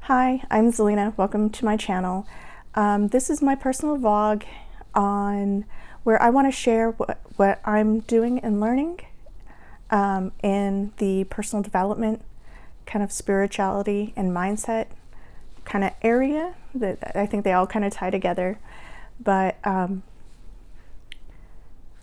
Hi, I'm Zelina. Welcome to my channel. This is my personal vlog on where I want to share what I'm doing and learning in the personal development, kind of spirituality and mindset kind of area that I think they all kind of tie together. But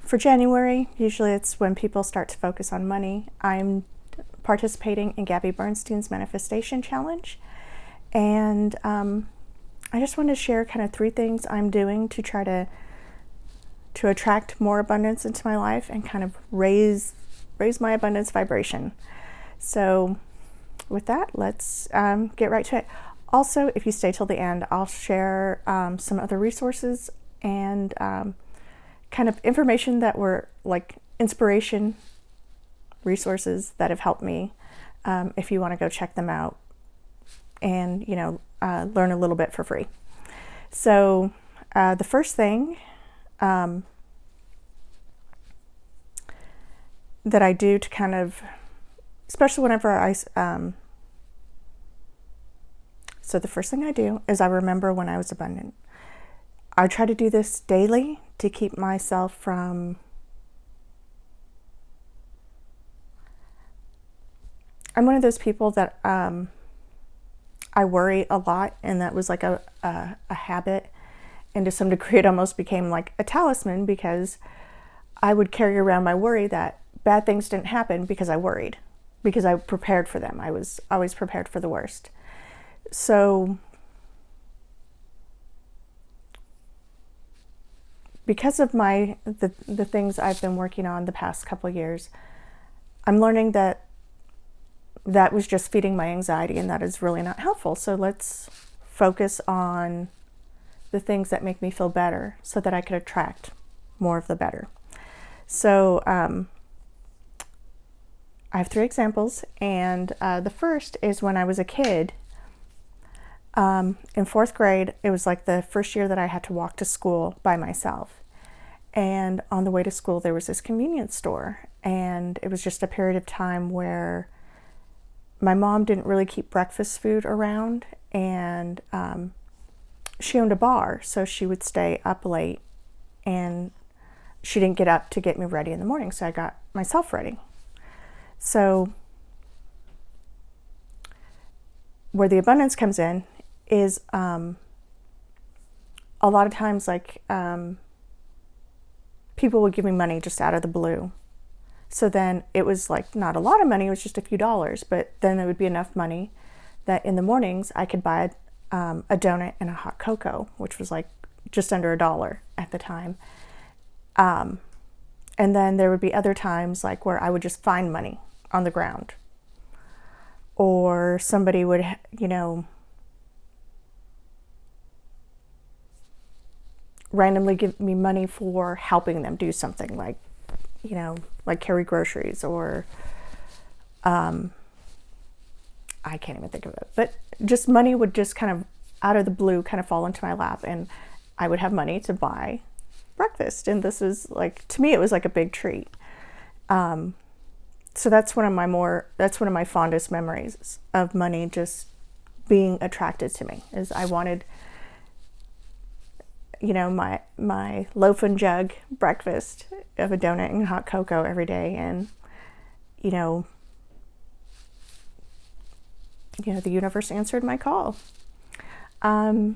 for January, usually it's when people start to focus on money. I'm participating in Gabby Bernstein's Manifestation Challenge. And I just wanted to share kind of 3 things I'm doing to try to attract more abundance into my life and kind of raise my abundance vibration. So with that, let's get right to it. Also, if you stay till the end, I'll share some other resources and kind of information that were like inspiration resources that have helped me if you want to go check them out and learn a little bit for free. So the first thing that I do to kind of, especially whenever so the first thing I do is I remember when I was abundant. I try to do this daily to keep myself from, I'm one of those people that I worry a lot, and that was like a habit, and to some degree it almost became like a talisman, because I would carry around my worry that bad things didn't happen because I worried, because I prepared for them. I was always prepared for the worst. So because of the things I've been working on the past couple years, I'm learning that was just feeding my anxiety, and that is really not helpful. So let's focus on the things that make me feel better so that I could attract more of the better. So I have 3 examples, and the first is when I was a kid. In 4th grade, it was like the first year that I had to walk to school by myself. And on the way to school, there was this convenience store, and it was just a period of time where my mom didn't really keep breakfast food around, and she owned a bar, so she would stay up late, and she didn't get up to get me ready in the morning, so I got myself ready. So where the abundance comes in is a lot of times, like, people would give me money just out of the blue. So then it was like not a lot of money, it was just a few dollars, but then there would be enough money that in the mornings I could buy a donut and a hot cocoa, which was like just under $1 at the time. And then there would be other times like where I would just find money on the ground, or somebody would, randomly give me money for helping them do something, like carry groceries, or I can't even think of it, but just money would just kind of out of the blue kind of fall into my lap, and I would have money to buy breakfast. And this is like, to me, it was like a big treat. So that's one of my fondest memories of money just being attracted to me, is I wanted my loaf and jug breakfast of a donut and hot cocoa every day. And the universe answered my call. The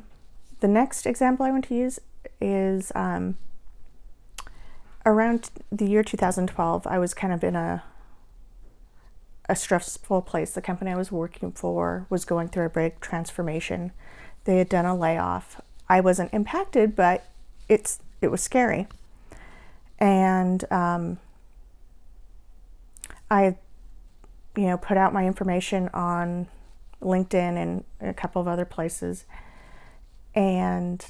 next example I want to use is around the year 2012. I was kind of in a stressful place. The company I was working for was going through a big transformation. They had done a layoff. I wasn't impacted, but it was scary. And I put out my information on LinkedIn and a couple of other places, and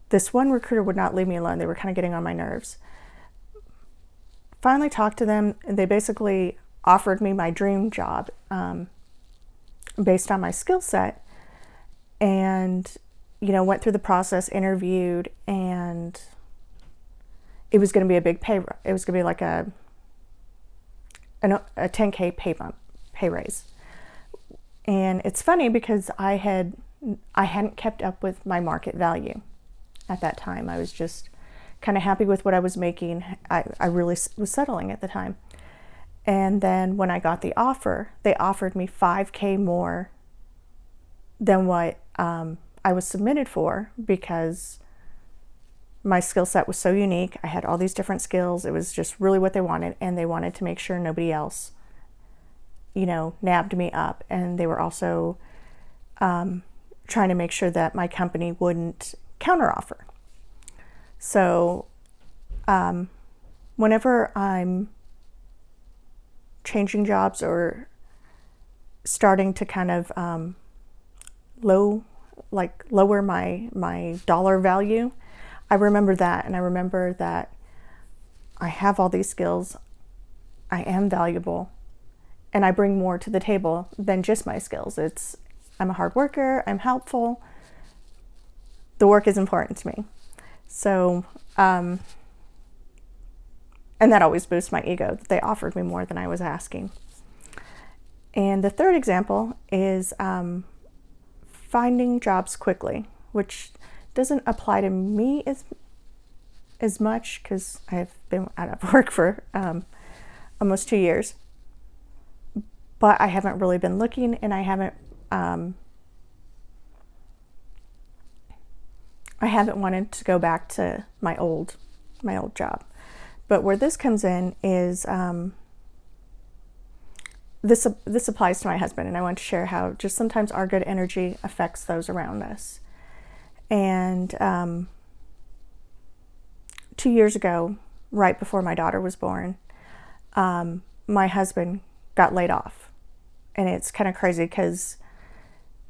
this one recruiter would not leave me alone. They were kind of getting on my nerves. Finally talked to them, and they basically offered me my dream job based on my skill set, and went through the process, interviewed, and it was going to be a big pay. It was going to be like a $10K pay raise, And it's funny because I hadn't kept up with my market value at that time. I was just kind of happy with what I was making. I really was settling at the time. And then when I got the offer, they offered me $5,000 more than what I was submitted for, because my skill set was so unique. I had all these different skills. It was just really what they wanted, and they wanted to make sure nobody else, nabbed me up. And they were also trying to make sure that my company wouldn't counteroffer. So whenever I'm changing jobs or starting to kind of lower my dollar value, I remember that, and I remember that I have all these skills, I am valuable, and I bring more to the table than just my skills. I'm a hard worker, I'm helpful, the work is important to me. So, and that always boosts my ego, that they offered me more than I was asking. And the third example is finding jobs quickly, which doesn't apply to me as much because I've been out of work for almost 2 years. But I haven't really been looking, and I haven't wanted to go back to my old job. But where this comes in is this applies to my husband, and I want to share how just sometimes our good energy affects those around us. And 2 years ago, right before my daughter was born, my husband got laid off. And it's kind of crazy because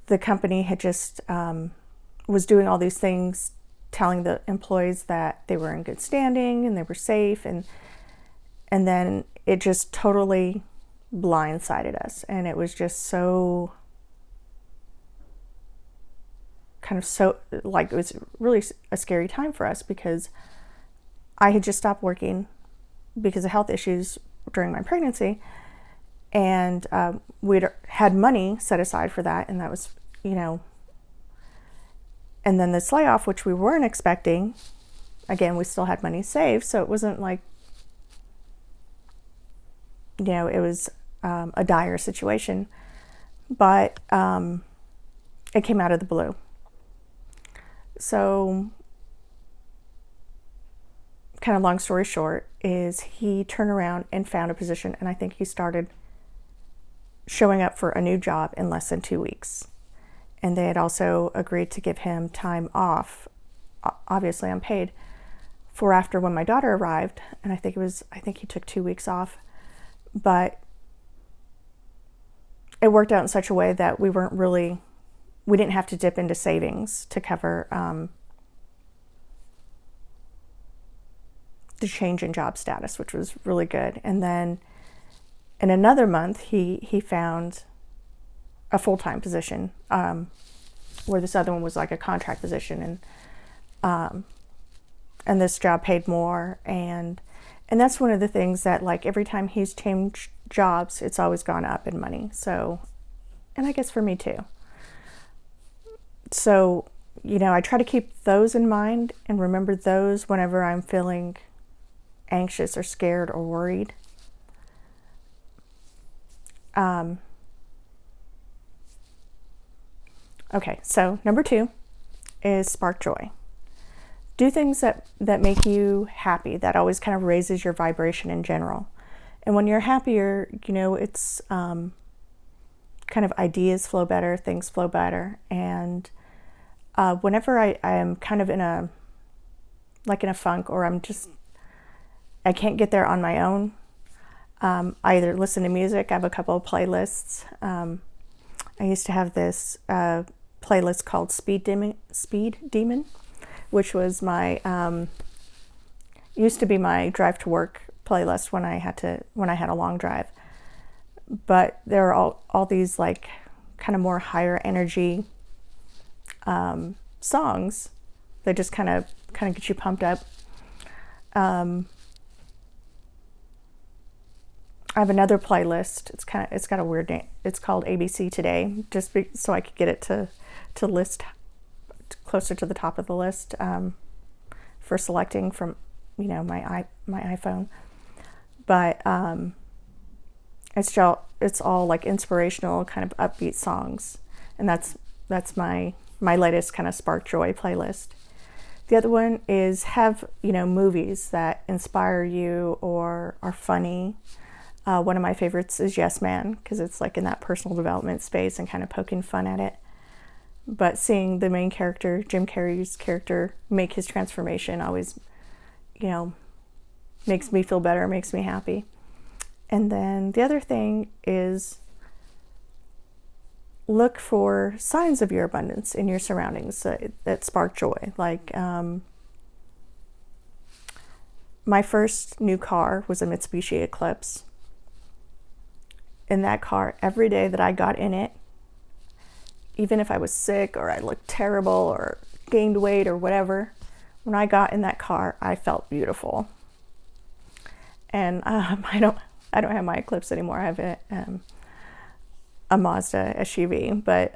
the company had just was doing all these things, telling the employees that they were in good standing and they were safe, and then it just totally blindsided us. And it was just so it was really a scary time for us, because I had just stopped working because of health issues during my pregnancy, and we'd had money set aside for that, and that was, and then this layoff, which we weren't expecting, again, we still had money saved, so it wasn't like, it was a dire situation, but it came out of the blue. So, kind of long story short, is he turned around and found a position, and I think he started showing up for a new job in less than 2 weeks. And they had also agreed to give him time off, obviously unpaid, for after when my daughter arrived. And I think he took 2 weeks off, but it worked out in such a way that we didn't have to dip into savings to cover the change in job status, which was really good. And then in another month, he found a full-time position, where this other one was like a contract position, and this job paid more, and that's one of the things that, like, every time he's changed jobs, it's always gone up in money. So, and I guess for me too. So, I try to keep those in mind and remember those whenever I'm feeling anxious or scared or worried. Okay, so number 2 is spark joy. Do things that make you happy. That always kind of raises your vibration in general. And when you're happier, it's kind of ideas flow better, things flow better. And whenever I am kind of in a funk, or I can't get there on my own, I either listen to music. I have a couple of playlists. I used to have this playlist called Speed Demon, which was my used to be my drive to work playlist when I had a long drive. But there are all these like kind of more higher energy songs that just kind of get you pumped up. I have another playlist. It's got a weird name. It's called ABC Today, so I could get it to list closer to the top of the list for selecting from, my iPhone. But it's all like inspirational, kind of upbeat songs, and that's my latest kind of spark joy playlist. The other one is have movies that inspire you or are funny. One of my favorites is Yes Man, because it's like in that personal development space and kind of poking fun at it. But seeing the main character, Jim Carrey's character, make his transformation always, makes me feel better, makes me happy. And then the other thing is look for signs of your abundance in your surroundings that spark joy. Like my first new car was a Mitsubishi Eclipse. In that car, every day that I got in it, even if I was sick or I looked terrible or gained weight or whatever, when I got in that car, I felt beautiful. And I don't have my Eclipse anymore. I have a Mazda SUV. But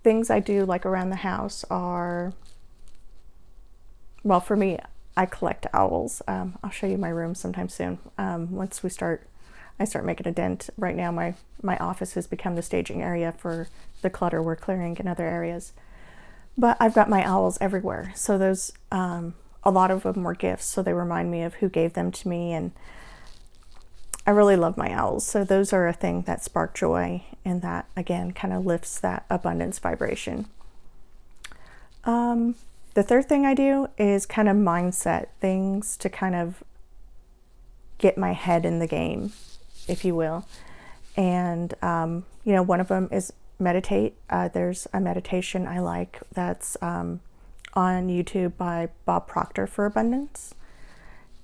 things I do like around the house are, well, for me, I collect owls. I'll show you my room sometime soon. Once I start making a dent. Right now, my office has become the staging area for the clutter we're clearing in other areas. But I've got my owls everywhere. So those, a lot of them were gifts. So they remind me of who gave them to me. And I really love my owls. So those are a thing that spark joy, and that, again, kind of lifts that abundance vibration. The third thing I do is kind of mindset things to kind of get my head in the game, if you will. And, one of them is meditate. There's a meditation I like that's on YouTube by Bob Proctor for abundance.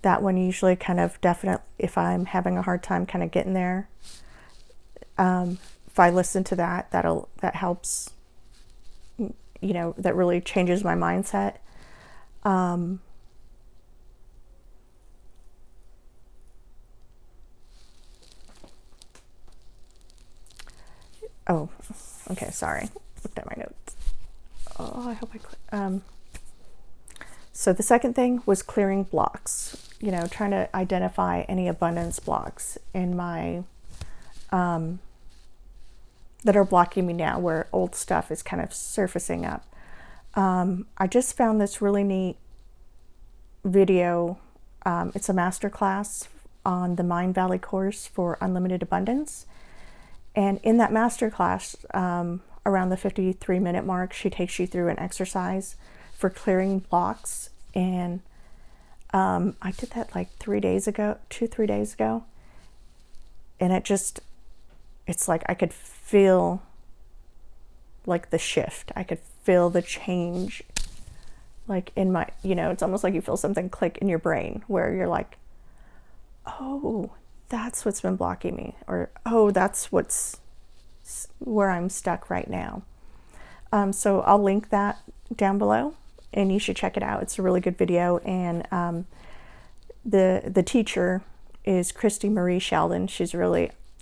That one usually kind of definitely, if I'm having a hard time kind of getting there, if I listen to that helps, that really changes my mindset. Oh, okay, sorry. Looked at my notes. Oh, I hope so the second thing was clearing blocks, trying to identify any abundance blocks in my, that are blocking me now, where old stuff is kind of surfacing up. I just found this really neat video. It's a MasterClass on the MindValley course for Unlimited Abundance. And in that masterclass, around the 53-minute mark, she takes you through an exercise for clearing blocks. And I did that like 3 days ago. And it's like I could feel like the shift. I could feel the change, like in my, it's almost like you feel something click in your brain where you're like, oh, that's what's been blocking me, or oh, that's where I'm stuck right now. So I'll link that down below, and you should check it out. It's a really good video, and the teacher is Christie Sheldon.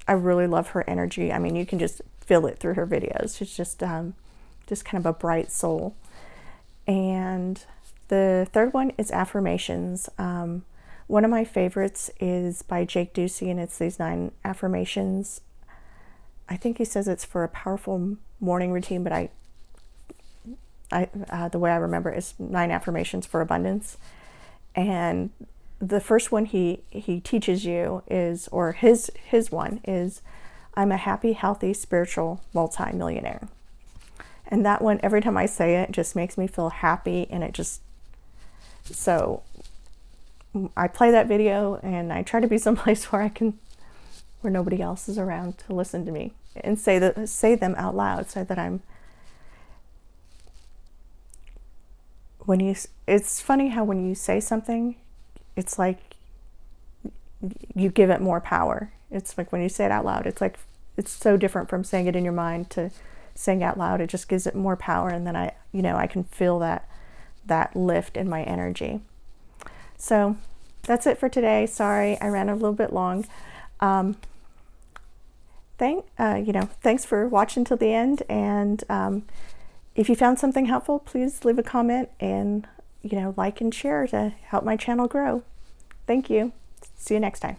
I really love her energy. I mean, you can just feel it through her videos. She's just kind of a bright soul. And the third one is Affirmations. One of my favorites is by Ducey, and it's these 9 affirmations. I think he says it's for a powerful morning routine, but the way I remember it is 9 affirmations for abundance. And the first one he teaches you is, or his one is, I'm a happy, healthy, spiritual multi-millionaire. And that one, every time I say it, just makes me feel happy, and so I play that video, and I try to be someplace where nobody else is around to listen to me, and say them out loud, so that it's funny how when you say something, it's like you give it more power. It's like when you say it out loud, it's so different from saying it in your mind to saying out loud. It just gives it more power, and then I can feel that lift in my energy. So that's it for today. Sorry, I ran a little bit long. Thanks for watching till the end. And if you found something helpful, please leave a comment and like and share to help my channel grow. Thank you. See you next time.